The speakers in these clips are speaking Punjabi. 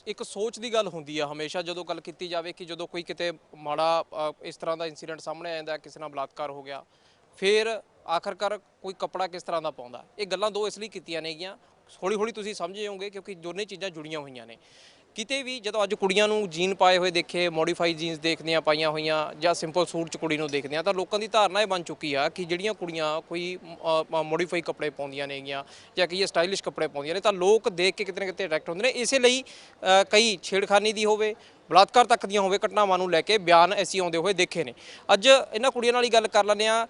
ਇੱਕ ਸੋਚ ਦੀ ਗੱਲ ਹੁੰਦੀ ਆ ਹਮੇਸ਼ਾ ਜਦੋਂ ਗੱਲ ਕੀਤੀ ਜਾਵੇ ਕਿ ਜਦੋਂ ਕੋਈ ਕਿਤੇ ਮਾੜਾ ਇਸ ਤਰ੍ਹਾਂ ਦਾ ਇਨਸੀਡੈਂਟ ਸਾਹਮਣੇ ਆ ਜਾਂਦਾ, ਕਿਸੇ ਨਾਲ ਬਲਾਤਕਾਰ ਹੋ ਗਿਆ, ਫਿਰ ਆਖਰਕਾਰ ਕੋਈ ਕੱਪੜਾ ਕਿਸ ਤਰ੍ਹਾਂ ਦਾ ਪਾਉਂਦਾ। ਇਹ ਗੱਲਾਂ ਦੋ ਇਸ ਲਈ ਕੀਤੀਆਂ ਨੇਗੀਆਂ, ਹੌਲੀ ਹੌਲੀ ਤੁਸੀਂ ਸਮਝ ਜਾਓਗੇ ਕਿਉਂਕਿ ਦੋਨੇ ਚੀਜ਼ਾਂ ਜੁੜੀਆਂ ਹੋਈਆਂ ਨੇ। ਕਿਤੇ ਵੀ ਜਦੋਂ ਅੱਜ ਕੁੜੀਆਂ ਨੂੰ ਜੀਨ ਪਾਏ ਹੋਏ ਦੇਖੇ, ਮੋਡੀਫਾਈ ਜੀਨਸ ਦੇਖਦੇ ਆ ਪਾਈਆਂ ਹੋਈਆਂ, ਜਾਂ ਸਿੰਪਲ ਸੂਟ 'ਚ ਕੁੜੀ ਨੂੰ ਦੇਖਦੇ ਆ, ਤਾਂ ਲੋਕਾਂ ਦੀ ਧਾਰਨਾ ਇਹ ਬਣ ਚੁੱਕੀ ਆ ਕਿ ਜਿਹੜੀਆਂ ਕੁੜੀਆਂ ਕੋਈ ਮੋਡੀਫਾਈ ਕੱਪੜੇ ਪਾਉਂਦੀਆਂ ਨੇਗੀਆਂ ਜਾਂ ਕਈ ਸਟਾਈਲਿਸ਼ ਕੱਪੜੇ ਪਾਉਂਦੀਆਂ ਨੇ, ਤਾਂ ਲੋਕ ਦੇਖ ਕੇ ਕਿਤੇ ਨਾ ਕਿਤੇ ਅਟਰੈਕਟ ਹੁੰਦੇ ਨੇ। ਇਸੇ ਲਈ ਕਈ ਛੇੜਖਾਨੀ ਦੀ ਹੋਵੇ, ਬਲਾਤਕਾਰ ਤੱਕ ਦੀਆਂ ਹੋਵੇ ਘਟਨਾਵਾਂ ਨੂੰ ਲੈ ਕੇ ਬਿਆਨ ਐਸੀ ਆਉਂਦੇ ਹੋਏ ਦੇਖੇ ਨੇ। ਅੱਜ ਇਹਨਾਂ ਕੁੜੀਆਂ ਨਾਲ ਹੀ ਗੱਲ ਕਰ ਲੈਂਦੇ ਆ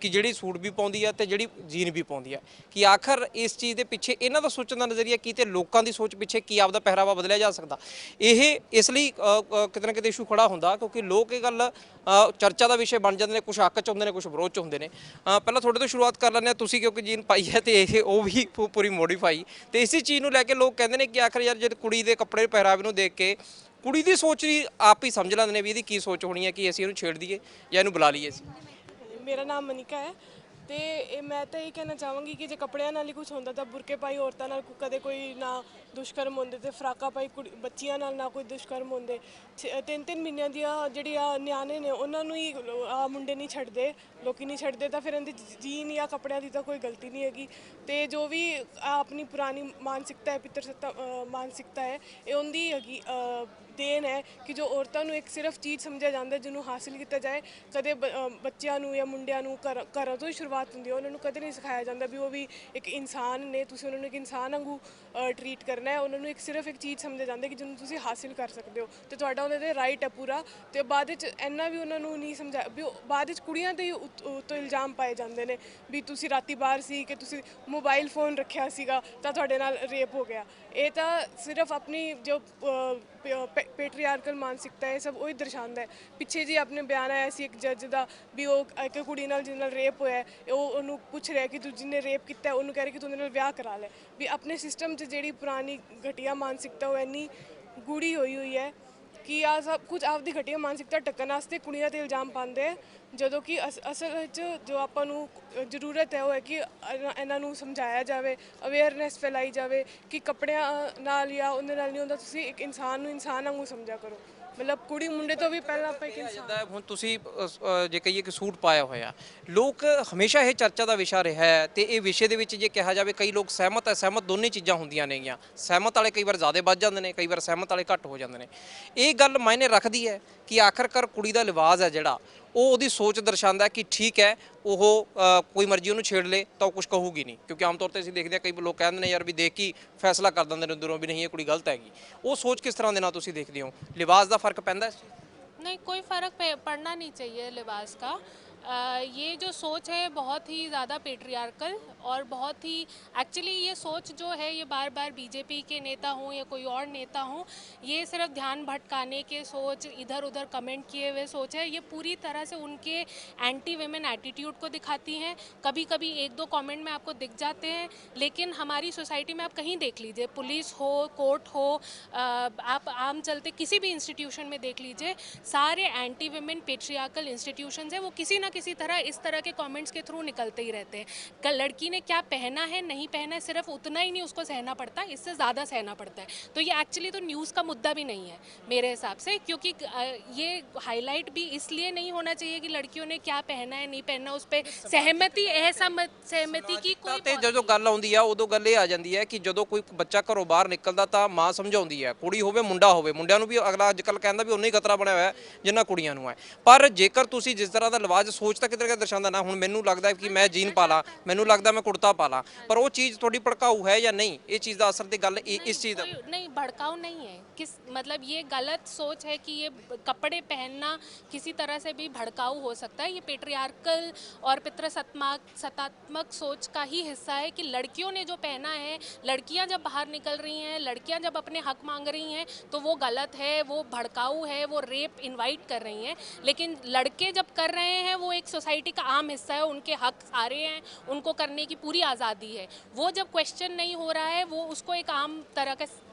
ਕਿ ਜਿਹੜੀ ਸੂਟ ਵੀ ਪਾਉਂਦੀ ਆ ਤੇ ਜਿਹੜੀ ਜੀਨ ਵੀ ਪਾਉਂਦੀ ਆ, ਕਿ ਆਖਰ ਇਸ ਚੀਜ਼ ਦੇ ਪਿੱਛੇ ਇਹਨਾਂ ਦਾ ਸੋਚਣ ਦਾ ਨਜ਼ਰੀਆ ਕੀ ਤੇ ਲੋਕਾਂ ਦੀ ਸੋਚ ਪਿੱਛੇ ਕੀ ਆਪਦਾ ਪਹਿਰਾਵਾ ਬਦਲਿਆ ਜਾ ਸਕਦਾ। ਇਹ ਇਸ ਲਈ ਕਿਤੇ ਨਾ ਕਿਤੇ ਇਸ਼ੂ ਖੜਾ ਹੁੰਦਾ ਕਿਉਂਕਿ ਲੋਕ ਇਹ ਗੱਲ ਚਰਚਾ ਦਾ ਵਿਸ਼ੇ ਬਣ ਜਾਂਦੇ ਨੇ, ਕੁਝ ਹੱਕ 'ਚ ਹੁੰਦੇ ਨੇ, ਕੁਝ ਵਿਰੋਧ 'ਚ ਹੁੰਦੇ ਨੇ। ਪਹਿਲਾਂ ਤੁਹਾਡੇ ਤੋਂ ਸ਼ੁਰੂਆਤ ਕਰ ਲੈਂਦੇ ਆ, ਤੁਸੀਂ ਕਿਉਂਕਿ ਜੀਨ ਪਾਈ ਹੈ ਤੇ ਇਹ ਉਹ ਵੀ ਪੂਰੀ ਮੋਡੀਫਾਈ, ਤੇ ਇਸੇ ਚੀਜ਼ ਨੂੰ ਲੈ ਕੇ ਲੋਕ ਕਹਿੰਦੇ ਨੇ ਕਿ ਆਖਰ ਯਾਰ ਜਦ ਕੁੜੀ ਦੇ ਕੱਪੜੇ ਪਹਿਰਾਵੇ ਨੂੰ ਦੇਖ ਕੇ ਕੁੜੀ ਦੀ ਸੋਚ ਵੀ ਆਪ ਹੀ ਸਮਝ ਲੈਂਦੇ ਨੇ ਵੀ ਇਹਦੀ ਕੀ ਸੋਚ ਹੋਣੀ ਹੈ ਕਿ ਅਸੀਂ ਇਹਨੂੰ ਛੇੜ ਦਈਏ ਜਾਂ ਇਹਨੂੰ ਬੁਲਾ ਲਈਏ ਅਸੀਂ। ਮੇਰਾ ਨਾਮ ਮਨਿਕਾ ਹੈ ਤੇ ਮੈਂ ਤਾਂ ਇਹ ਕਹਿਣਾ ਚਾਹਾਂਗੀ ਕਿ ਜੇ ਕੱਪੜਿਆਂ ਨਾਲ ਹੀ ਕੁਝ ਹੁੰਦਾ ਤਾਂ ਬੁਰਕੇ ਪਾਈ ਔਰਤਾਂ ਨਾਲ ਕਦੇ ਕੋਈ ਨਾ ਦੁਸ਼ਕਰਮ ਹੁੰਦੇ ਤੇ ਫਰਾਕਾਂ ਪਾਈ ਬੱਚੀਆਂ ਨਾਲ ਨਾ ਕੋਈ ਦੁਸ਼ਕਰਮ ਹੁੰਦੇ। 3-3 ਮਹੀਨਿਆਂ ਦੀਆਂ ਜਿਹੜੀਆਂ ਨਿਆਣੇ ਨੇ ਉਹਨਾਂ ਨੂੰ ਹੀ ਆ ਮੁੰਡੇ ਨਹੀਂ ਛੱਡਦੇ, ਲੋਕੀ ਨਹੀਂ ਛੱਡਦੇ, ਤਾਂ ਫਿਰ ਇਹਦੀ ਜੀਨ ਜਾਂ ਕੱਪੜਿਆਂ ਦੀ ਤਾਂ ਕੋਈ ਗਲਤੀ ਨਹੀਂ ਹੈਗੀ। ਤੇ ਜੋ ਵੀ ਆਪਣੀ ਪੁਰਾਣੀ ਮਾਨਸਿਕਤਾ ਹੈ, ਪਿੱਤਰ ਸੱਤਾ ਮਾਨਸਿਕਤਾ ਹੈ, ਇਹ ਉਹਦੀ ਹੈਗੀ ਦੇਣ ਹੈ ਕਿ ਜੋ ਔਰਤਾਂ ਨੂੰ ਇੱਕ ਸਿਰਫ ਚੀਜ਼ ਸਮਝਿਆ ਜਾਂਦਾ ਜਿਹਨੂੰ ਹਾਸਿਲ ਕੀਤਾ ਜਾਏ। ਕਦੇ ਬੱਚਿਆਂ ਨੂੰ ਜਾਂ ਮੁੰਡਿਆਂ ਨੂੰ ਘਰਾਂ ਤੋਂ ਹੀ ਸ਼ੁਰੂਆਤ ਹੁੰਦੀ ਹੈ, ਉਹਨਾਂ ਨੂੰ ਕਦੇ ਨਹੀਂ ਸਿਖਾਇਆ ਜਾਂਦਾ ਵੀ ਉਹ ਵੀ ਇੱਕ ਇਨਸਾਨ ਨੇ, ਤੁਸੀਂ ਉਹਨਾਂ ਨੂੰ ਇੱਕ ਇਨਸਾਨ ਵਾਂਗੂ ਟਰੀਟ ਕਰਨਾ ਹੈ। ਉਹਨਾਂ ਨੂੰ ਸਿਰਫ ਇੱਕ ਚੀਜ਼ ਸਮਝਿਆ ਜਾਂਦਾ ਕਿ ਜਿਹਨੂੰ ਤੁਸੀਂ ਹਾਸਿਲ ਕਰ ਸਕਦੇ ਹੋ ਤੇ ਤੁਹਾਡਾ ਉਹਦੇ 'ਤੇ ਰਾਈਟ ਹੈ ਪੂਰਾ। ਤੇ ਬਾਅਦ ਵਿੱਚ ਇੰਨਾ ਵੀ ਉਹਨਾਂ ਨੂੰ ਨਹੀਂ ਸਮਝਾਇਆ ਵੀ ਬਾਅਦ ਵਿੱਚ ਕੁੜੀਆਂ 'ਤੇ ਹੀ ਉੱਤੋਂ ਇਲਜ਼ਾਮ ਪਾਏ ਜਾਂਦੇ ਨੇ ਵੀ ਤੁਸੀਂ ਰਾਤੀ ਬਾਹਰ ਸੀ, ਕਿ ਤੁਸੀਂ ਮੋਬਾਈਲ ਫੋਨ ਰੱਖਿਆ ਸੀਗਾ ਤਾਂ ਤੁਹਾਡੇ ਨਾਲ ਰੇਪ ਹੋ ਗਿਆ। ਇਹ ਤਾਂ ਸਿਰਫ ਆਪਣੀ ਜੋ ਪੈਟਰੀਆਰਕਲ ਮਾਨਸਿਕਤਾ ਹੈ, ਸਭ ਉਹੀ ਦਰਸਾਉਂਦਾ ਹੈ। ਪਿੱਛੇ ਜੀ ਆਪਣੇ ਬਿਆਨ ਆਇਆ ਸੀ ਇੱਕ ਜੱਜ ਦਾ ਵੀ ਉਹ ਇੱਕ ਕੁੜੀ ਨਾਲ ਜਿਹਦੇ ਨਾਲ ਰੇਪ ਹੋਇਆ, ਉਹ ਉਹਨੂੰ ਪੁੱਛ ਰਿਹਾ ਕਿ ਤੂੰ ਜਿਹਨੇ ਰੇਪ ਕੀਤਾ ਉਹਨੂੰ ਕਹਿ ਰਿਹਾ ਕਿ ਤੂੰ ਉਹਦੇ ਨਾਲ ਵਿਆਹ ਕਰਾ ਲੈ। ਵੀ ਆਪਣੇ ਸਿਸਟਮ 'ਚ ਜਿਹੜੀ ਪੁਰਾਣੀ ਘਟੀਆ ਮਾਨਸਿਕਤਾ ਉਹ ਇੰਨੀ ਗੂੜੀ ਹੋਈ ਹੈ ਕਿ ਆ ਸਭ ਕੁਝ ਆਪਦੀ ਘਟੀਆ ਮਾਨਸਿਕਤਾ ਢੱਕਣ ਵਾਸਤੇ ਕੁੜੀਆਂ 'ਤੇ ਇਲਜ਼ਾਮ ਪਾਉਂਦੇ ਆ, ਜਦੋਂ ਕਿ ਅਸਲ ਵਿੱਚ ਜੋ ਆਪਾਂ ਨੂੰ ਜ਼ਰੂਰਤ ਹੈ ਉਹ ਹੈ ਕਿ ਇਹਨਾਂ ਨੂੰ ਸਮਝਾਇਆ ਜਾਵੇ, ਅਵੇਅਰਨੈਸ ਫੈਲਾਈ ਜਾਵੇ ਕਿ ਕੱਪੜਿਆਂ ਨਾਲ ਜਾਂ ਉਹਦੇ ਨਾਲ ਨਹੀਂ ਹੁੰਦਾ, ਤੁਸੀਂ ਇੱਕ ਇਨਸਾਨ ਨੂੰ ਇਨਸਾਨ ਵਾਂਗੂ ਸਮਝਿਆ ਕਰੋ। ਮਤਲਬ ਕੁੜੀ ਮੁੰਡੇ ਤੋਂ ਵੀ ਪਹਿਲਾਂ ਆਪਾਂ ਇੱਕ ਇਨਸਾਨ। ਹੁਣ ਤੁਸੀਂ ਜੇ ਕਹੀਏ ਕਿ ਸੂਟ ਪਾਇਆ ਹੋਇਆ, ਲੋਕ ਹਮੇਸ਼ਾ ਇਹ ਚਰਚਾ ਦਾ ਵਿਸ਼ਾ ਰਿਹਾ ਹੈ ਤੇ ਇਹ ਵਿਸ਼ੇ ਦੇ ਵਿੱਚ ਜੇ ਕਿਹਾ ਜਾਵੇ ਕਈ ਲੋਕ ਸਹਿਮਤ ਹੈ, ਸਹਿਮਤ ਦੋਨੇ ਚੀਜ਼ਾਂ ਹੁੰਦੀਆਂ ਨੇਗੀਆਂ। ਸਹਿਮਤ ਵਾਲੇ ਕਈ ਵਾਰ ਜ਼ਿਆਦਾ ਵੱਧ ਜਾਂਦੇ ਨੇ, ਕਈ ਵਾਰ ਸਹਿਮਤ ਵਾਲੇ ਘੱਟ ਹੋ ਜਾਂਦੇ ਨੇ। ਇਹ ਗੱਲ ਮਾਇਨੇ ਰੱਖਦੀ ਹੈ ਕਿ ਆਖਰਕਾਰ ਕੁੜੀ ਦਾ ਲਿਬਾਸ ਹੈ ਜਿਹੜਾ ਉਹ ਉਹਦੀ ਸੋਚ ਦਰਸਾਉਂਦਾ ਕਿ ਠੀਕ ਹੈ ਉਹ ਕੋਈ ਮਰਜ਼ੀ ਉਹਨੂੰ ਛੇੜ ਲੇ ਤਾਂ ਉਹ ਕੁਝ ਕਹੂਗੀ ਨਹੀਂ, ਕਿਉਂਕਿ ਆਮ ਤੌਰ ਤੇ ਅਸੀਂ ਦੇਖਦੇ ਹਾਂ ਕਈ ਲੋਕ ਕਹਿੰਦੇ ਨੇ ਯਾਰ ਵੀ ਦੇਖ ਕੇ ਫੈਸਲਾ ਕਰ ਦਿੰਦੇ ਨੇ ਅੰਦਰੋਂ ਵੀ ਨਹੀਂ ਇਹ ਕੁੜੀ ਗਲਤ ਹੈਗੀ। ਉਹ ਸੋਚ ਕਿਸ ਤਰ੍ਹਾਂ ਦੇ ਨਾਲ ਤੁਸੀਂ ਦੇਖਦੇ ਹੋ? लिबास का फ़र्क पैंदा है? नहीं, कोई फ़र्क पड़ना नहीं चाहिए लिबास का। ये जो सोच है बहुत ही ज़्यादा पेट्रियार्कल और बहुत ही एक्चुअली ये सोच जो है ये बार बार बीजेपी के नेता हों या कोई और नेता हों, ये सिर्फ ध्यान भटकाने के सोच, इधर उधर कमेंट किए हुए सोच है। ये पूरी तरह से उनके एंटी वेमेन एटीट्यूड को दिखाती हैं। कभी कभी एक दो कमेंट में आपको दिख जाते हैं, लेकिन हमारी सोसाइटी में आप कहीं देख लीजिए, पुलिस हो, कोर्ट हो, आप आम चलते किसी भी इंस्टीट्यूशन में देख लीजिए, सारे एंटी वेमेन पेट्रियार्कल इंस्टीट्यूशंस हैं, वो किसी ना किसी तरह इस तरह के कमेंट्स के थ्रू निकलते ही रहते हैं। लड़की ने क्या पहना है नहीं पहना है सिर्फ उतना ही नहीं उसको सहना पड़ता, इससे ज़्यादा सहना पड़ता है। तो ये एक्चुअली तो न्यूज़ का मुद्दा भी नहीं है मेरे हिसाब से, क्योंकि ये हाईलाइट भी इसलिए नहीं होना चाहिए कि लड़कियों ने क्या पहना है नहीं पहनना, उस पर सहमति सहमति की कोई ਤੇ ਜਦੋਂ ਗੱਲ ਆਉਂਦੀ ਆ ਉਦੋਂ ਗੱਲ ਇਹ ਆ ਜਾਂਦੀ ਹੈ ਕਿ ਜਦੋਂ ਕੋਈ ਬੱਚਾ ਘਰੋਂ ਬਾਹਰ ਨਿਕਲਦਾ ਤਾਂ ਮਾਂ ਸਮਝਾਉਂਦੀ ਹੈ, ਕੁੜੀ ਹੋਵੇ ਮੁੰਡਾ ਹੋਵੇ, ਮੁੰਡਿਆਂ ਨੂੰ ਵੀ ਅਗਲਾ ਅੱਜ ਕੱਲ੍ਹ ਕਹਿੰਦਾ ਵੀ ਉਨਾ ਹੀ ਖਤਰਾ ਬਣਿਆ ਹੋਇਆ ਜਿੰਨਾ ਕੁੜੀਆਂ ਨੂੰ ਹੈ। ਪਰ ਜੇਕਰ ਤੁਸੀਂ ਜਿਸ ਤਰ੍ਹਾਂ ਦਾ ਲਿਬਾਸ ਸੋਚ ਤਾਂ ਕਿਤੇ ਦਰਸਾਉਂਦਾ ਨਾ, ਹੁਣ ਮੈਨੂੰ ਲੱਗਦਾ ਕਿ ਮੈਂ ਜੀਨ ਪਾ ਲਾਂ, ਮੈਨੂੰ ਲੱਗਦਾ मैं कुर्ता पा ला, पर वो चीज़ थोड़ी भड़काऊ है या नहीं? ये चीज़ का असर तो गल इस चीज़ का नहीं, भड़काऊ नहीं है। किस मतलब ये गलत सोच है कि ये कपड़े पहनना किसी तरह से भी भड़काऊ हो सकता है। ये पेट्रियार्कल और सतात्मक सोच का ही हिस्सा है कि लड़कियों ने जो पहना है, लड़कियां जब बाहर निकल रही हैं, लड़कियां जब अपने हक मांग रही हैं तो वो गलत है, वो भड़काऊ है, वो रेप इनवाइट कर रही हैं। लेकिन लड़के जब कर रहे हैं वो एक सोसाइटी का आम हिस्सा है, उनके हक सारे हैं, उनको करने की पूरी आज़ादी है। वो जब क्वेश्चन नहीं हो रहा है, वो उसको एक आम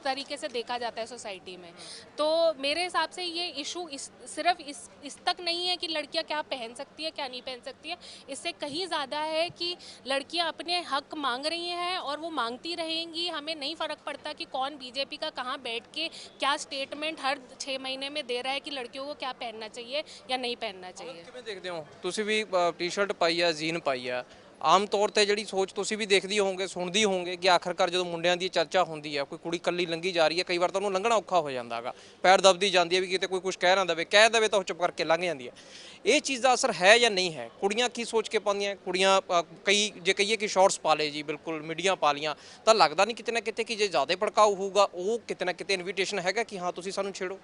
तरीके से देखा जाता है सोसाइटी में। तो मेरे हिसाब से ये इशू सिर्फ इस तक नहीं है कि लड़कियां क्या पहन सकती है क्या नहीं पहन सकती है, इससे कहीं ज़्यादा है कि लड़कियां अपने हक मांग रही हैं और वो मांगती रहेंगी। हमें नहीं फ़र्क पड़ता कि कौन बीजेपी का कहाँ बैठ के क्या स्टेटमेंट हर 6 महीने में दे रहा है कि लड़कियों को क्या पहनना चाहिए या नहीं पहनना चाहिए। ਕਿਵੇਂ ਦੇਖਦੇ ਹੋ ਤੁਸੀਂ ਵੀ ਟੀ-ਸ਼ਰਟ ਪਾਈ ਆ ਜੀਨ ਪਾਈ ਆ ਆਮ ਤੌਰ ਤੇ ਜਿਹੜੀ ਸੋਚ ਤੁਸੀਂ ਵੀ ਦੇਖਦੀ ਹੋਵੋਗੇ ਸੁਣਦੀ ਹੋਵੋਗੇ ਕਿ ਆਖਰਕਾਰ ਜਦੋਂ ਮੁੰਡਿਆਂ ਦੀ ਚਰਚਾ ਹੁੰਦੀ ਆ ਕੋਈ ਕੁੜੀ ਕੱਲੀ ਲੰਘੀ ਜਾ ਰਹੀ ਹੈ ਕਈ ਵਾਰ ਤਾਂ ਉਹਨੂੰ ਲੰਘਣਾ ਔਖਾ ਹੋ ਜਾਂਦਾ ਹੈਗਾ ਪੈਰ ਦਬਦੀ ਜਾਂਦੀ ਹੈ ਵੀ ਕਿਤੇ ਕੋਈ ਕੁਝ ਕਹਿ ਨਾ ਦੇਵੇ ਕਹਿ ਦੇਵੇ ਤਾਂ ਉਹ ਚੁੱਪ ਕਰਕੇ ਲੰਘ ਜਾਂਦੀ ਹੈ ਇਹ ਚੀਜ਼ ਦਾ ਅਸਰ ਹੈ ਜਾਂ ਨਹੀਂ ਹੈ ਕੁੜੀਆਂ ਕੀ ਸੋਚ ਕੇ ਪਾਉਂਦੀਆਂ ਕੁੜੀਆਂ ਕਈ ਜੇ ਕਹੀਏ ਕਿ ਸ਼ਾਰਟਸ ਪਾ ਲਏ ਜੀ ਬਿਲਕੁਲ ਮੀਡੀਆ ਪਾ ਲੀਆਂ ਤਾਂ ਲੱਗਦਾ ਨਹੀਂ ਕਿਤੇ ਨਾ ਕਿਤੇ ਕਿ ਜੇ ਜ਼ਿਆਦਾ ਭੜਕਾਊ ਹੋਊਗਾ ਉਹ ਕਿਤੇ ਨਾ ਕਿਤੇ ਇਨਵੀਟੇਸ਼ਨ ਹੈਗਾ ਕਿ ਹਾਂ ਤੁਸੀਂ ਸਾਨੂੰ ਛੇੜੋ।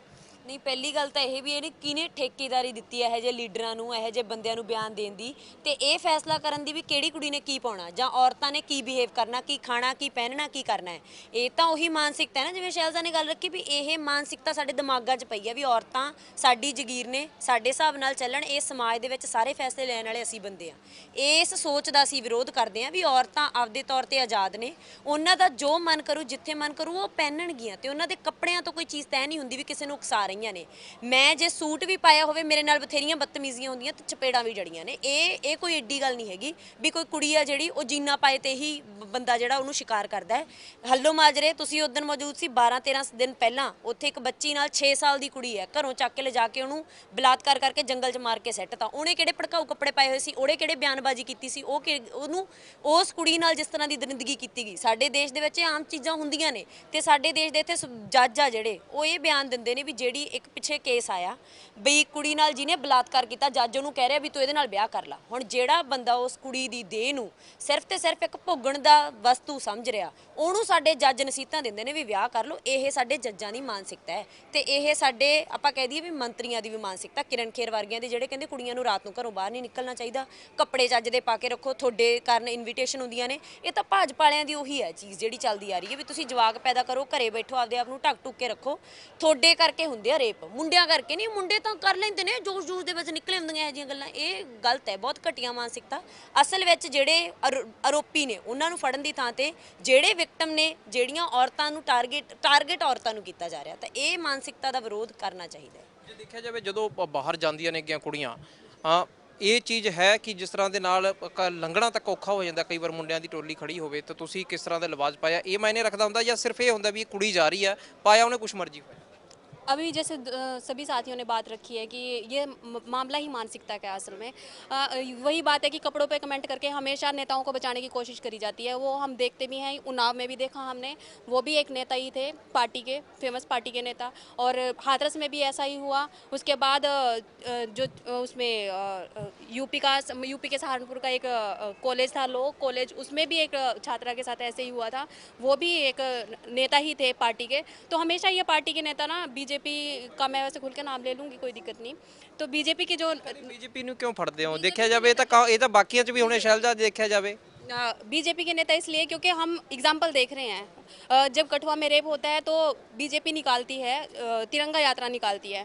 ਨਹੀਂ ਪਹਿਲੀ ਗੱਲ ਤਾਂ ਇਹ ਵੀ ਇਹਨੇ ਕਿਹਨੇ ਠੇਕੇਦਾਰੀ ਦਿੱਤੀ ਹੈ ਇਹੋ ਜਿਹੇ ਲੀਡਰਾਂ ਨੂੰ ਇਹੋ ਜਿਹੇ ਬੰਦਿਆਂ ਨੂੰ ਬਿਆਨ ਦੇਣ ਦੀ ਤੇ ਇਹ ਫੈਸਲਾ ਕਰਨ ਦੀ ਵੀ ਕਿਹੜੀ ਕੁੜੀ ਨੇ ਕੀ ਪਾਉਣਾ ਜਾਂ ਔਰਤਾਂ ਨੇ ਕੀ ਬਿਹੇਵ ਕਰਨਾ ਕੀ ਖਾਣਾ ਕੀ ਪਹਿਨਣਾ ਕੀ ਕਰਨਾ ਹੈ। ਇਹ ਤਾਂ ਉਹੀ ਮਾਨਸਿਕਤਾ ਹੈ ਨਾ ਜਿਵੇਂ ਸ਼ੈਲਜ਼ਾ ਨੇ ਗੱਲ ਰੱਖੀ ਵੀ ਇਹ ਮਾਨਸਿਕਤਾ ਸਾਡੇ ਦਿਮਾਗਾਂ 'ਚ ਪਈ ਹੈ ਵੀ ਔਰਤਾਂ ਸਾਡੀ ਜਗੀਰ ਨੇ ਸਾਡੇ ਹਿਸਾਬ ਨਾਲ ਚੱਲਣ ਇਸ ਸਮਾਜ ਦੇ ਵਿੱਚ ਸਾਰੇ ਫੈਸਲੇ ਲੈਣ ਵਾਲੇ ਅਸੀਂ ਬੰਦੇ ਆ। ਇਸ ਸੋਚ ਦਾ ਅਸੀਂ ਵਿਰੋਧ ਕਰਦੇ ਹਾਂ ਵੀ ਔਰਤਾਂ ਆਪਦੇ ਤੌਰ ਤੇ ਆਜ਼ਾਦ ਨੇ ਉਹਨਾਂ ਦਾ ਜੋ ਮਨ ਕਰੂ ਜਿੱਥੇ ਮਨ ਕਰੂ ਉਹ ਪਹਿਨਣਗੀਆਂ ਤੇ ਉਹਨਾਂ ਦੇ ਕੱਪੜਿਆਂ ਤੋਂ ਕੋਈ ਚੀਜ਼ ਤੈਅ ਨਹੀਂ ਹੁੰਦੀ ਵੀ ਕਿਸੇ ਨੂੰ ਉਕਸਾ ਰਹੀਆਂ ਨੇ। ਮੈਂ ਜੇ ਸੂਟ ਵੀ ਪਾਇਆ ਹੋਵੇ ਮੇਰੇ ਨਾਲ ਬਥੇਰੀਆਂ ਬਦਤਮੀਜ਼ੀਆਂ ਹੁੰਦੀਆਂ ਤੇ ਚਪੇੜਾਂ ਵੀ ਜੜੀਆਂ ਨੇ। ਇਹ ਕੋਈ ਏਡੀ ਗੱਲ ਨਹੀਂ ਹੈਗੀ ਵੀ ਕੋਈ ਕੁੜੀ ਆ ਜਿਹੜੀ ਉਹ ਜੀਨਾ ਪਾਏ ਤੇ ਹੀ ਬੰਦਾ ਜਿਹੜਾ ਉਹਨੂੰ ਸ਼ਿਕਾਰ ਕਰਦਾ ਹੈ। ਹੱਲੋ ਮਾਜਰੇ ਤੁਸੀਂ ਉਦੋਂ ਮੌਜੂਦ ਸੀ 12-13 ਦਿਨ ਪਹਿਲਾਂ ਉੱਥੇ ਇੱਕ ਬੱਚੀ ਨਾਲ 6 ਸਾਲ ਦੀ ਕੁੜੀ ਹੈ ਘਰੋਂ ਚੱਕ ਕੇ ਲਿਜਾ ਕੇ ਉਹਨੂੰ ਬਲਾਤਕਾਰ ਕਰਕੇ ਜੰਗਲ 'ਚ ਮਾਰ ਕੇ ਸੱਟਤਾ। ਉਹਨੇ ਕਿਹੜੇ ਭੜਕਾਊ ਕੱਪੜੇ ਪਾਏ ਹੋਏ ਸੀ ਉਹਨੇ ਕਿਹੜੇ ਬਿਆਨਬਾਜ਼ੀ ਕੀਤੀ ਸੀ ਉਹਨੂੰ ਉਸ ਕੁੜੀ ਨਾਲ ਜਿਸ ਤਰ੍ਹਾਂ ਦੀ ਦਰਿੰਦਗੀ ਕੀਤੀ ਗਈ। ਸਾਡੇ ਦੇਸ਼ ਦੇ ਵਿੱਚ ਆਮ ਚੀਜ਼ਾਂ ਹੁੰਦੀਆਂ ਨੇ ਤੇ ਸਾਡੇ ਦੇਸ਼ ਦੇ ਇੱਥੇ ਜੱਜ ਆ ਜਿਹੜੇ ਉਹ ਇਹ ਬਿਆਨ ਦਿੰਦੇ ਨੇ ਵੀ ਜਿਹੜੀ ਇੱਕ ਪਿੱਛੇ ਕੇਸ ਆਇਆ ਬਈ ਕੁੜੀ ਨਾਲ ਜਿਹਨੇ ਬਲਾਤਕਾਰ ਕੀਤਾ ਜੱਜ ਉਹਨੂੰ ਕਹਿ ਰਿਹਾ ਵੀ ਤੂੰ ਇਹਦੇ ਨਾਲ ਵਿਆਹ ਕਰ ਲਾ। ਹੁਣ ਜਿਹੜਾ ਬੰਦਾ ਉਸ ਕੁੜੀ ਦੀ ਦੇਹ ਨੂੰ ਸਿਰਫ ਤੇ ਸਿਰਫ ਇੱਕ ਭੋਗਣ ਦਾ ਵਸਤੂ ਸਮਝ ਰਿਹਾ ਉਹਨੂੰ ਸਾਡੇ ਜੱਜ ਨਸੀਹਤਾਂ ਦਿੰਦੇ ਨੇ ਵੀ ਵਿਆਹ ਕਰ ਲਓ। ਇਹ ਸਾਡੇ ਜੱਜਾਂ ਦੀ ਮਾਨਸਿਕਤਾ ਹੈ ਤੇ ਇਹ ਸਾਡੇ ਆਪਾਂ ਕਹਿ ਦਈਏ ਵੀ ਮੰਤਰੀਆਂ ਦੀ ਵੀ ਮਾਨਸਿਕਤਾ ਕਿਰਨ ਖੇਰ ਵਰਗਿਆਂ ਦੇ ਜਿਹੜੇ ਕਹਿੰਦੇ ਕੁੜੀਆਂ ਨੂੰ ਰਾਤ ਨੂੰ ਘਰੋਂ ਬਾਹਰ ਨਹੀਂ ਨਿਕਲਣਾ ਚਾਹੀਦਾ ਕੱਪੜੇ ਚੱਜ ਦੇ ਪਾ ਕੇ ਰੱਖੋ ਤੁਹਾਡੇ ਕਾਰਨ ਇਨਵੀਟੇਸ਼ਨ ਹੁੰਦੀਆਂ ਨੇ। ਇਹ ਤਾਂ ਭਾਜਪਾ ਵਾਲਿਆਂ ਦੀ ਉਹੀ ਹੈ ਚੀਜ਼ ਜਿਹੜੀ ਚੱਲਦੀ ਆ ਰਹੀ ਹੈ ਵੀ ਤੁਸੀਂ ਜਵਾਕ ਪੈਦਾ ਕਰੋ ਘਰੇ ਬੈਠੋ ਆਪਦੇ ਆਪ ਨੂੰ ਢੱਕ ਟੁੱਕ ਕੇ ਰੱਖੋ ਤੁਹਾਡੇ ਕਰਕੇ ਹੁੰਦੇ ਆ ਰੇਪ ਮੁੰਡਿਆਂ ਕਰਕੇ ਨਹੀਂ। ਮੁੰਡੇ ਤਾਂ ਕਰ ਲੈਂਦੇ ਨੇ ਜੋਸ਼ ਦੇ ਵਿੱਚ ਨਿਕਲੇ ਹੁੰਦੀਆਂ ਇਹੋ ਜਿਹੀਆਂ ਗੱਲਾਂ। ਇਹ ਗਲਤ ਹੈ ਬਹੁਤ ਘਟੀਆ ਮਾਨਸਿਕਤਾ। ਅਸਲ ਵਿੱਚ ਜਿਹੜੇ ਆਰੋਪੀ ਨੇ ਉਹਨਾਂ ਨੂੰ ਫੜਨ ਦੀ ਥਾਂ ਤੇ ਜਿਹੜੇ ਵਿਕਟਮ ਨੇ ਜਿਹੜੀਆਂ ਔਰਤਾਂ ਨੂੰ ਟਾਰਗੇਟ ਔਰਤਾਂ ਨੂੰ ਕੀਤਾ ਜਾ ਰਿਹਾ ਤਾਂ ਇਹ ਮਾਨਸਿਕਤਾ ਦਾ ਵਿਰੋਧ ਕਰਨਾ ਚਾਹੀਦਾ ਹੈ। ਜੇ ਦੇਖਿਆ ਜਾਵੇ ਜਦੋਂ ਬਾਹਰ ਜਾਂਦੀਆਂ ਨੇਗੀਆਂ ਕੁੜੀਆਂ ਇਹ ਚੀਜ਼ ਹੈ ਕਿ ਜਿਸ ਤਰ੍ਹਾਂ ਦੇ ਨਾਲ ਲੰਘਣਾ ਤੱਕ ਔਖਾ ਹੋ ਜਾਂਦਾ ਕਈ ਵਾਰ ਮੁੰਡਿਆਂ ਦੀ ਟੋਲੀ ਖੜੀ ਹੋਵੇ ਤਾਂ ਤੁਸੀਂ ਕਿਸ ਤਰ੍ਹਾਂ ਦਾ ਲਿਬਾਸ ਪਾਇਆ ਇਹ ਮਾਇਨੇ ਰੱਖਦਾ ਹੁੰਦਾ ਜਾਂ ਸਿਰਫ ਇਹ ਹੁੰਦਾ ਵੀ ਇਹ ਕੁੜੀ ਜਾ ਰਹੀ ਹੈ ਪਾਇਆ ਉਹਨੇ ਕੁਛ ਮਰਜ਼ੀ ਹੋਇਆ। अभी जैसे सभी साथियों ने बात रखी है कि ये मामला ही मानसिकता का है असल में। वही बात है कि कपड़ों पे कमेंट करके हमेशा नेताओं को बचाने की कोशिश करी जाती है। वो हम देखते भी हैं उन्नाव में भी देखा हमने वो भी एक नेता ही थे पार्टी के फेमस पार्टी के नेता और हाथरस में भी ऐसा ही हुआ। उसके बाद जो उसमें यूपी के सहारनपुर का एक कॉलेज था लो कॉलेज उसमें भी एक छात्रा के साथ ऐसे ही हुआ था। वो भी एक नेता ही थे पार्टी के। तो हमेशा ये पार्टी के नेता ना बीजेपी का मैं वैसे खुल के नाम ले लूँगी कोई दिक्कत नहीं। तो बीजेपी के जो ਬੀਜੇਪੀ ਨੂੰ ਕਿਉਂ ਫੜਦੇ ਹੋ ਦੇਖਿਆ ਜਾਵੇ ਇਹ ਤਾਂ ਬਾਕੀਆਂ 'ਚ ਵੀ ਹੋਣੇ ਸ਼ੈਲਜਾ ਦੇਖਿਆ ਜਾਵੇ। बीजेपी के नेता इसलिए क्योंकि हम एग्जाम्पल देख रहे हैं जब कठुआ में रेप होता है तो बीजेपी निकालती है तिरंगा यात्रा निकालती है।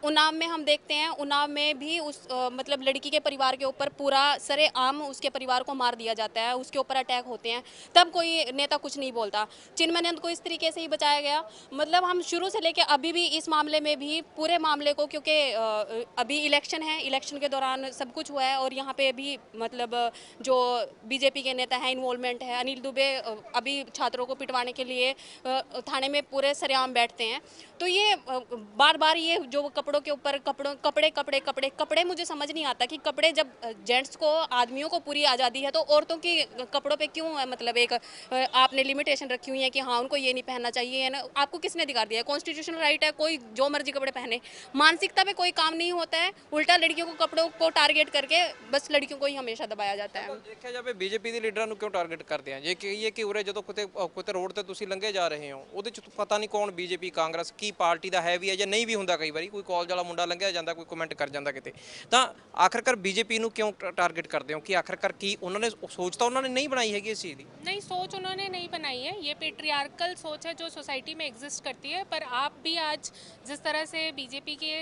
उन्नाव में हम देखते हैं उन्नाव में भी उस मतलब लड़की के परिवार के ऊपर पूरा सरेआम उसके परिवार को मार दिया जाता है उसके ऊपर अटैक होते हैं तब कोई नेता कुछ नहीं बोलता। चिन्मयानंद को इस तरीके से ही बचाया गया। मतलब हम शुरू से लेके अभी भी इस मामले में भी पूरे मामले को क्योंकि अभी इलेक्शन है इलेक्शन के दौरान सब कुछ हुआ है और यहाँ पे भी मतलब जो बीजेपी के नेता हैं इन्वॉल्वमेंट है। अनिल दुबे अभी छात्रों को पिटवाने के लिए थाने में पूरे सरेआम बैठते हैं। तो ये बार बार ये जो कपड़ों के ऊपर कपड़े मुझे समझ नहीं आता कि कपड़े जब जेंट्स को आदमियों को पूरी आज़ादी है तो औरतों की कपड़ों पे क्यों मतलब एक आपने लिमिटेशन रखी हुई है कि हाँ उनको ये नहीं पहनना चाहिए है ना। आपको किसने अधिकार दिया है? कॉन्स्टिट्यूशनल राइट है कोई जो मर्जी कपड़े पहने। मानसिकता पे कोई काम नहीं होता है उल्टा लड़कियों को कपड़ों को टारगेट करके बस लड़कियों को ही हमेशा दबाया जाता है। ਦੇਖਿਆ ਜਾਵੇ ਬੀਜੇਪੀ ਦੇ ਲੀਡਰਾਂ ਨੂੰ ਕਿਉਂ ਟਾਰਗੇਟ ਕਰਦੇ ਆ ਜੇ ਕਹੀਏ ਕਿ ਉਰੇ ਜਦੋਂ ਕਿਤੇ ਰੋਡ ਤੇ ਤੁਸੀਂ ਲੰਘੇ ਜਾ ਰਹੇ ਹੋ, ਉਹਦੇ 'ਚ ਪਤਾ ਨਹੀਂ ਕੌਣ ਬੀਜੇਪੀ ਕਾਂਗਰਸ ਕੀ ਪਾਰਟੀ ਦਾ ਹੈ ਵੀ ਹੈ ਜਾਂ ਨਹੀਂ ਵੀ ਹੁੰਦਾ, ਕਈ ਵਾਰੀ ਕੋਈ ਕਾਲਜ ਵਾਲਾ ਮੁੰਡਾ ਲੰਘਿਆ ਜਾਂਦਾ, ਕੋਈ ਕਮੈਂਟ ਕਰ ਜਾਂਦਾ ਕਿਤੇ, ਤਾਂ ਆਖਰਕਾਰ ਬੀਜੇਪੀ ਨੂੰ ਕਿਉਂ ਟਾਰਗੇਟ ਕਰਦੇ ਹੋ ਕਿ ਆਖਰਕਾਰ ਕੀ ਉਹਨਾਂ ਨੇ ਸੋਚ ਤਾਂ ਉਹਨਾਂ ਨੇ ਨਹੀਂ ਬਣਾਈ ਹੈਗੀ ਇਸ ਚੀਜ਼ ਦੀ? नहीं, सोच उन्होंने नहीं बनाई है, ये पेट्रियार्कल सोच है जो सोसाइटी में एग्जिस्ट करती है। पर आप भी आज जिस तरह से बीजेपी के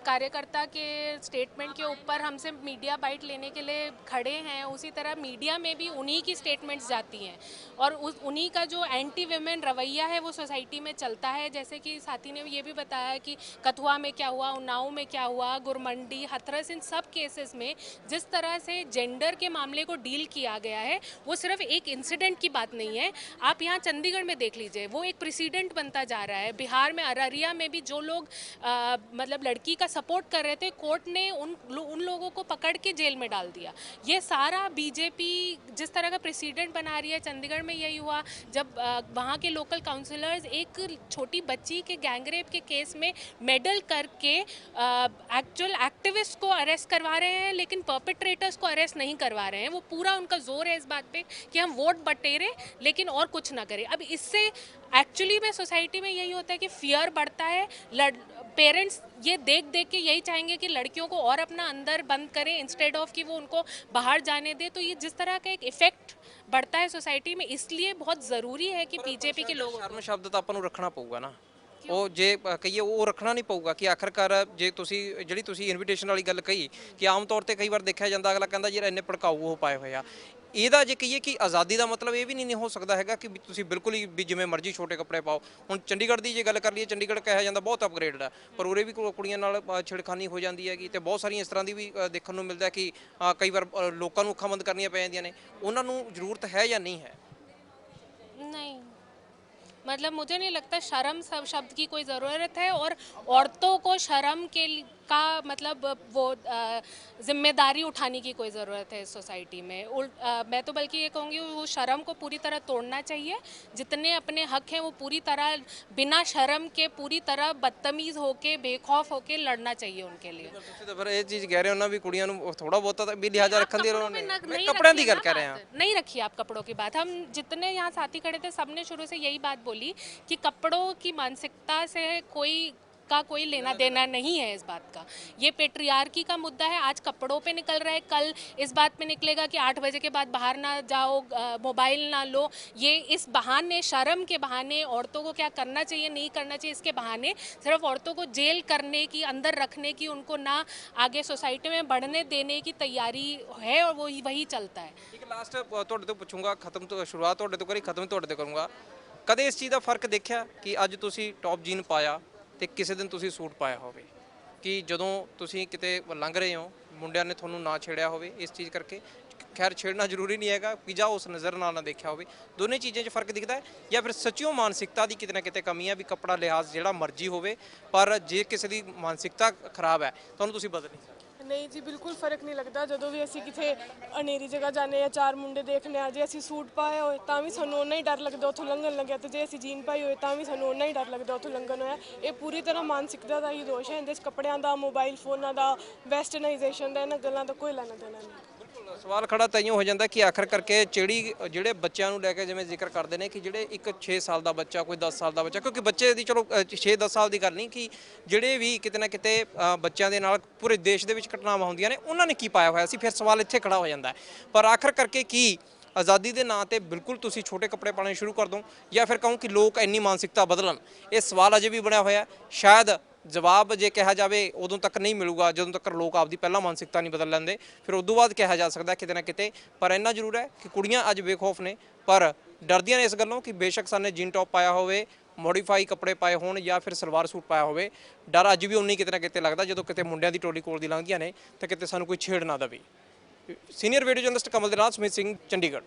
कार्यकर्ता के स्टेटमेंट के ऊपर हमसे मीडिया बाइट लेने के लिए खड़े हैं, उसी तरह मीडिया में भी उन्हीं की स्टेटमेंट्स जाती हैं और उन्हीं का जो एंटी विमेन रवैया है वो सोसाइटी में चलता है। जैसे कि साथी ने ये भी बताया कि कथुआ में क्या हुआ, उन्नाव में क्या हुआ, गुरमंडी, हाथरस, इन सब केसेस में जिस तरह से जेंडर के मामले को डील किया गया है वो सिर्फ एक इंसिडेंट की बात नहीं है। आप यहाँ चंडीगढ़ में देख लीजिए, वो एक प्रेसिडेंट बनता जा रहा है। बिहार में अररिया में भी जो लोग मतलब लड़की का सपोर्ट कर रहे थे, कोर्ट ने उन लोगों को पकड़ के जेल में डाल दिया। ये सारा बीजेपी जिस तरह का प्रेसिडेंट बना रही है। चंडीगढ़ में यही हुआ जब वहाँ के लोकल काउंसलर्स एक छोटी बच्ची के गैंगरेप के केस में मेडल करके एक्चुअल एक्टिविस्ट को अरेस्ट करवा रहे हैं, लेकिन परपेट्रेटर्स को अरेस्ट नहीं करवा रहे हैं। वो पूरा उनका जोर है इस बात पे कि हम वोट बटेरे लेकिन और कुछ ना करें। अब इससे एक्चुअली में सोसाइटी में यही होता है कि फियर बढ़ता है। पेरेंट्स ये देख देख के यही चाहेंगे कि लड़कियों को और अपना अंदर बंद करें इंस्टेड ऑफ कि वो उनको बाहर जाने दे। तो ये जिस तरह का एक इफेक्ट बढ़ता है सोसाइटी में, इसलिए बहुत ज़रूरी है कि बीजेपी के लोग ਸ਼ਰਮ ਸ਼ਬਦ ਤਾਂ ਆਪਾਂ ਨੂੰ ਰੱਖਣਾ ਪਊਗਾ ਨਾ, ਉਹ ਜੇ ਕਹੀਏ ਉਹ ਰੱਖਣਾ ਨਹੀਂ ਪਊਗਾ ਕਿ ਆਖਰਕਾਰ ਜੇ ਤੁਸੀਂ ਜਿਹੜੀ ਤੁਸੀਂ ਇਨਵੀਟੇਸ਼ਨ ਵਾਲੀ ਗੱਲ ਕਹੀ ਕਿ ਆਮ ਤੌਰ ਤੇ ਕਈ ਵਾਰ ਦੇਖਿਆ ਜਾਂਦਾ ਅਗਲਾ ਕਹਿੰਦਾ ਯਾਰ ਇੰਨੇ ਭੜਕਾਊ ਉਹ ਪਾਏ ਹੋਏ ਆ, ਇਹਦਾ ਜੇ ਕਹੀਏ ਕਿ ਆਜ਼ਾਦੀ ਦਾ ਮਤਲਬ ਇਹ ਵੀ ਨਹੀਂ ਹੋ ਸਕਦਾ ਹੈਗਾ ਕਿ ਤੁਸੀਂ ਬਿਲਕੁਲ ਹੀ ਵੀ ਜਿਵੇਂ ਮਰਜ਼ੀ ਛੋਟੇ ਕੱਪੜੇ ਪਾਓ। ਹੁਣ ਚੰਡੀਗੜ੍ਹ ਦੀ ਜੇ ਗੱਲ ਕਰ ਲਈਏ, ਚੰਡੀਗੜ੍ਹ ਕਿਹਾ ਜਾਂਦਾ ਬਹੁਤ ਅਪਗ੍ਰੇਡਡ ਹੈ, ਪਰ ਉਰੇ ਵੀ ਕੁੜੀਆਂ ਨਾਲ ਛੇੜਖਾਨੀ ਹੋ ਜਾਂਦੀ ਹੈਗੀ ਤੇ ਬਹੁਤ ਸਾਰੀਆਂ ਇਸ ਤਰ੍ਹਾਂ ਦੀ ਵੀ ਦੇਖਣ ਨੂੰ ਮਿਲਦਾ ਕਿ ਕਈ ਵਾਰ ਲੋਕਾਂ ਨੂੰ ਅੱਖਾਂ ਬੰਦ ਕਰਨੀਆਂ ਪੈ ਜਾਂਦੀਆਂ ਨੇ। ਉਹਨਾਂ ਨੂੰ ਜ਼ਰੂਰਤ ਹੈ ਜਾਂ नहीं है? नहीं, मतलब मुझे नहीं लगता शर्म शब्द की कोई ज़रूरत है। और औरतों को शर्म का मतलब वो जिम्मेदारी उठाने की कोई ज़रूरत है इस सोसाइटी में। मैं तो बल्कि ये कहूँगी वो शर्म को पूरी तरह तोड़ना चाहिए। जितने अपने हक हैं वो पूरी तरह बिना शर्म के पूरी तरह बदतमीज़ होके बेखौफ होके लड़ना चाहिए उनके लिए। ਤੁਸੀਂ ਤਾਂ ਫਿਰ ਇਹ ਚੀਜ਼ ਕਹਿ ਰਹੇ ਹੋ ਨਾ ਵੀ ਕੁੜੀਆਂ ਨੂੰ ਥੋੜਾ ਬਹੁਤਾ ਤਾਂ ਵੀ ਲਿਹਾਜ਼ਾ ਰੱਖਣ ਦੀ ਲੋੜ ਨਹੀਂ। नहीं ਮੈਂ ਕੱਪੜਿਆਂ ਦੀ रखी ਗੱਲ ना ਕਰ ਰਿਹਾ। बात। नहीं रखी आप कपड़ों की बात। हम जितने यहाँ साथी खड़े थे सबने शुरू से यही बात बोली कि कपड़ों की मानसिकता से कोई लेना देना नहीं है इस बात का। ये पेट्रियार्की का मुद्दा है, आज कपड़ों पे निकल रहा है, कल इस बात पे निकलेगा कि 8 बजे के बाद बाहर ना जाओ, मोबाइल ना लो। ये इस बहाने, शर्म के बहाने, औरतों को क्या करना चाहिए नहीं करना चाहिए इसके बहाने सिर्फ औरतों को जेल करने की, अंदर रखने की, उनको ना आगे सोसाइटी में बढ़ने देने की तैयारी है और वही चलता है। ਇੱਕ ਲਾਸਟ ਤੁਹਾਡੇ ਤੋਂ ਪੁੱਛੂੰਗਾ, ਖਤਮ ਤੋਂ ਸ਼ੁਰੂਆਤ ਤੁਹਾਡੇ ਤੋਂ ਕਰੀ, ਖਤਮ ਤੁਹਾਡੇ ਤੋਂ ਕਰੂੰਗਾ। ਕਦੇ ਇਸ ਚੀਜ਼ ਦਾ ਫਰਕ ਦੇਖਿਆ ਕਿ ਅੱਜ ਤੁਸੀਂ ਟੌਪ ਜੀਨ ਪਾਇਆ ਤੇ ਕਿਸੇ ਦਿਨ ਤੁਸੀਂ ਸੂਟ ਪਾਇਆ ਹੋਵੇ, ਕਿ ਜਦੋਂ ਤੁਸੀਂ ਕਿਤੇ ਲੰਘ ਰਹੇ ਹੋ ਮੁੰਡਿਆਂ ਨੇ ਤੁਹਾਨੂੰ ਨਾ ਛੇੜਿਆ ਹੋਵੇ ਇਸ ਚੀਜ਼ ਕਰਕੇ? ਖੈਰ ਛੇੜਨਾ ਜ਼ਰੂਰੀ ਨਹੀਂ ਹੈਗਾ ਕਿ ਜਾਂ ਉਸ ਨਜ਼ਰ ਨਾਲ ਨਾ ਦੇਖਿਆ ਹੋਵੇ, ਦੋਨੇ ਚੀਜ਼ਾਂ 'ਚ ਫਰਕ ਦਿਖਦਾ ਹੈ ਜਾਂ ਫਿਰ ਸੱਚਿਓ ਮਾਨਸਿਕਤਾ ਦੀ ਕਿਤੇ ਨਾ ਕਿਤੇ ਕਮੀ ਹੈ ਵੀ ਕੱਪੜਾ ਲਿਹਾਜ਼ ਜਿਹੜਾ ਮਰਜ਼ੀ ਹੋਵੇ ਪਰ ਜੇ ਕਿਸੇ ਦੀ ਮਾਨਸਿਕਤਾ ਖਰਾਬ ਹੈ ਤੁਹਾਨੂੰ ਤੁਸੀਂ ਬਦਲ ਨਹੀਂ ਸਕਦੇ? ਨਹੀਂ ਜੀ, ਬਿਲਕੁਲ ਫਰਕ ਨਹੀਂ ਲੱਗਦਾ। ਜਦੋਂ ਵੀ ਅਸੀਂ ਕਿਤੇ ਹਨੇਰੀ ਜਗ੍ਹਾ ਜਾਂਦੇ ਜਾਂ 4 ਮੁੰਡੇ ਦੇਖਣੇ ਆ, ਜੇ ਅਸੀਂ ਸੂਟ ਪਾਏ ਹੋਏ ਤਾਂ ਵੀ ਸਾਨੂੰ ਓਨਾ ਹੀ ਡਰ ਲੱਗਦਾ ਉੱਥੋਂ ਲੰਘਣ ਲੱਗਿਆ, ਤੇ ਜੇ ਅਸੀਂ ਜੀਨ ਪਾਈ ਹੋਏ ਤਾਂ ਵੀ ਸਾਨੂੰ ਓਨਾ ਹੀ ਡਰ ਲੱਗਦਾ ਉੱਥੋਂ ਲੰਘਣ ਹੋਇਆ। ਇਹ ਪੂਰੀ ਤਰ੍ਹਾਂ ਮਾਨਸਿਕਤਾ ਦਾ ਹੀ ਦੋਸ਼ ਹੈ। ਇਹਦੇ 'ਚ ਕੱਪੜਿਆਂ ਦਾ, ਮੋਬਾਈਲ ਫੋਨਾਂ ਦਾ, ਵੈਸਟਰਨਾਈਜੇਸ਼ਨ ਦਾ, ਇਹਨਾਂ ਗੱਲਾਂ ਦਾ ਕੋਈ ਲੈਣਾ ਦੇਣਾ ਨਹੀਂ। ਸਵਾਲ ਖੜਾ ਤਾਂ ਇਉਂ ਹੋ ਜਾਂਦਾ ਕਿ ਆਖਰ ਕਰਕੇ ਜਿਹੜੇ ਬੱਚਿਆਂ ਨੂੰ ਲੈ ਕੇ ਜਿਵੇਂ ਜ਼ਿਕਰ ਕਰਦੇ ਨੇ ਕਿ ਜਿਹੜੇ ਇੱਕ 6 ਸਾਲ ਦਾ ਬੱਚਾ, ਕੋਈ 10 ਸਾਲ ਦਾ ਬੱਚਾ, ਕਿਉਂਕਿ ਬੱਚੇ ਦੀ ਚਲੋ 6-10 ਸਾਲ ਦੀ ਗੱਲ ਨਹੀਂ, ਕਿ ਜਿਹੜੇ ਵੀ ਕਿਤੇ ਨਾ ਕਿਤੇ ਬੱਚਿਆਂ ਦੇ ਨਾਲ ਪੂਰੇ ਦੇਸ਼ ਦੇ ਵਿੱਚ ਘਟਨਾਵਾਂ ਹੁੰਦੀਆਂ ਨੇ ਉਹਨਾਂ ਨੇ ਕੀ ਪਾਇਆ ਹੋਇਆ ਸੀ, ਫਿਰ ਸਵਾਲ ਇੱਥੇ ਖੜਾ ਹੋ ਜਾਂਦਾ ਹੈ। ਪਰ ਆਖਰ ਕਰਕੇ ਕੀ ਆਜ਼ਾਦੀ ਦੇ ਨਾਂ ਤੇ ਬਿਲਕੁਲ ਤੁਸੀਂ ਛੋਟੇ ਕੱਪੜੇ ਪਾਉਣੇ ਸ਼ੁਰੂ ਕਰ ਦੋ ਜਾਂ ਫਿਰ ਕਹੂੰ ਕਿ ਲੋਕ ਇੰਨੀ ਮਾਨਸਿਕਤਾ ਬਦਲਣ? ਇਹ ਸਵਾਲ ਅਜੇ ਵੀ ਬਣਿਆ ਹੋਇਆ। ਸ਼ਾਇਦ ਜਵਾਬ ਜੇ ਕਿਹਾ ਜਾਵੇ ਉਦੋਂ ਤੱਕ ਨਹੀਂ ਮਿਲੂਗਾ ਜਦੋਂ ਤੱਕ ਲੋਕ ਆਪਦੀ ਪਹਿਲਾਂ ਮਾਨਸਿਕਤਾ ਨਹੀਂ ਬਦਲ ਲੈਂਦੇ, ਫਿਰ ਉਦੋਂ ਬਾਅਦ ਕਿਹਾ ਜਾ ਸਕਦਾ ਕਿਤੇ ਨਾ ਕਿਤੇ। ਪਰ ਇੰਨਾ ਜ਼ਰੂਰ ਹੈ ਕਿ ਕੁੜੀਆਂ ਅੱਜ ਬੇਖੌਫ ਨੇ, ਪਰ ਡਰਦੀਆਂ ਨੇ ਇਸ ਗੱਲੋਂ ਕਿ ਬੇਸ਼ੱਕ ਸਾਨੇ ਜੀਨ ਟੌਪ ਪਾਇਆ ਹੋਵੇ, ਮੋਡੀਫਾਈ ਕੱਪੜੇ ਪਾਏ ਹੋਣ ਜਾਂ ਫਿਰ ਸਲਵਾਰ ਸੂਟ ਪਾਇਆ ਹੋਵੇ, ਡਰ ਅੱਜ ਵੀ ਉਨੀ ਕਿਤੇ ਨਾ ਕਿਤੇ ਲੱਗਦਾ ਜਦੋਂ ਕਿਤੇ ਮੁੰਡਿਆਂ ਦੀ ਟੋਲੀ ਕੋਲ ਦੀ ਲੰਘਦੀਆਂ ਨੇ ਤਾਂ ਕਿਤੇ ਸਾਨੂੰ ਕੋਈ ਛੇੜ ਨਾ ਦੇਵੇ। ਸੀਨੀਅਰ ਵੀਡੀਓ ਜਰਨਲਿਸਟ ਕਮਲ ਦੇ ਨਾਲ ਸਮਿਤ ਸਿੰਘ, ਚੰਡੀਗੜ੍ਹ।